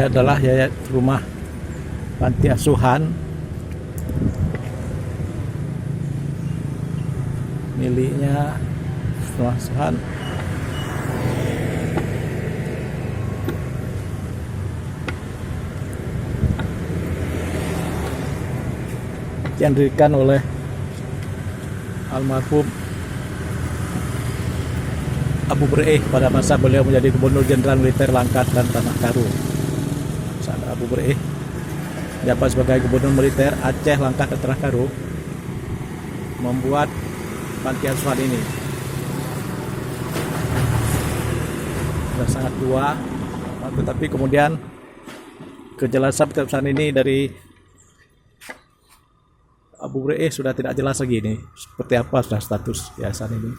adalah yayasan rumah panti asuhan miliknya rumah asuhan yang didirikan oleh almarhum Abu Breih pada masa beliau menjadi Gubernur Jenderal Militer Langkat dan Tanah Karo. Saat Abu Breih menjabat sebagai Gubernur Militer Aceh, Langkat, dan Tanah Karo, membuat panti asuhan ini. Sudah sangat tua, tetapi kemudian kejelasan panti asuhan ini dari Abu Breih sudah tidak jelas lagi nih seperti apa sudah status yayasan ini.